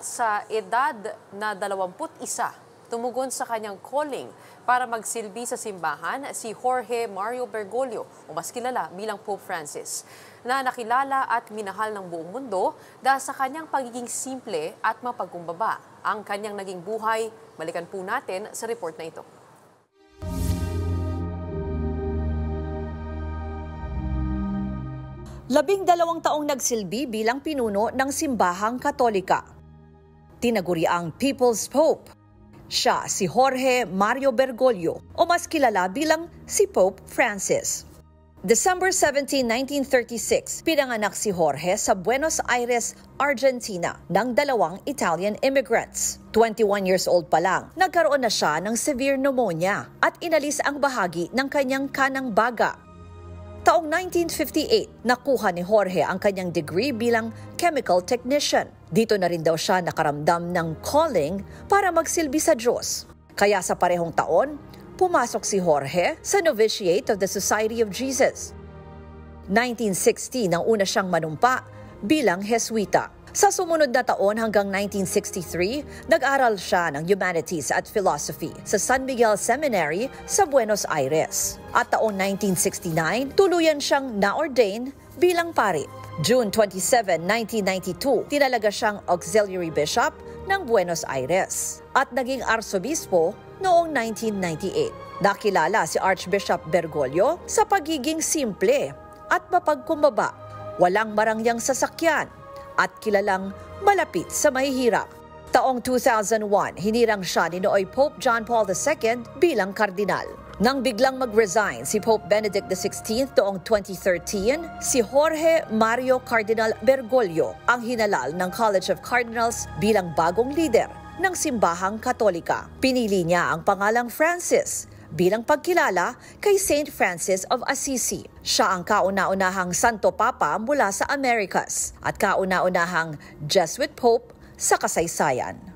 Sa edad na 21, tumugon sa kanyang calling para magsilbi sa simbahan si Jorge Mario Bergoglio o mas kilala bilang Pope Francis, na nakilala at minahal ng buong mundo dahil sa kanyang pagiging simple at mapagkumbaba. Ang kanyang naging buhay, balikan po natin sa report na ito. Labing-dalawang taong nagsilbi bilang pinuno ng simbahang Katolika. Tinaguri ang People's Pope. Siya si Jorge Mario Bergoglio o mas kilala bilang si Pope Francis. December 17, 1936, pinanganak si Jorge sa Buenos Aires, Argentina ng dalawang Italian immigrants. 21 years old pa lang, nagkaroon na siya ng severe pneumonia at inalis ang bahagi ng kanyang kanang baga. Taong 1958, nakuha ni Jorge ang kanyang degree bilang chemical technician. Dito na rin daw siya nakaramdam ng calling para magsilbi sa Diyos. Kaya sa parehong taon, pumasok si Jorge sa novitiate of the Society of Jesus. 1960 nang una siyang manumpa bilang Jesuita. Sa sumunod na taon hanggang 1963, nag-aral siya ng Humanities at Philosophy sa San Miguel Seminary sa Buenos Aires. At taon 1969, tuluyan siyang na-ordain bilang pari. June 27, 1992, tinalaga siyang Auxiliary Bishop ng Buenos Aires at naging Arsobispo noong 1998. Nakilala si Archbishop Bergoglio sa pagiging simple at mapagkumbaba, walang marangyang sasakyan, at kilalang malapit sa mahihirap. Taong 2001, hinirang siya ni Nooy Pope John Paul II bilang kardinal. Nang biglang mag-resign si Pope Benedict XVI noong 2013, si Jorge Mario Cardinal Bergoglio ang hinalal ng College of Cardinals bilang bagong leader ng simbahang Katolika. Pinili niya ang pangalang Francis bilang pagkilala kay Saint Francis of Assisi. Siya ang kauna-unahang Santo Papa mula sa Americas at kauna-unahang Jesuit Pope sa kasaysayan.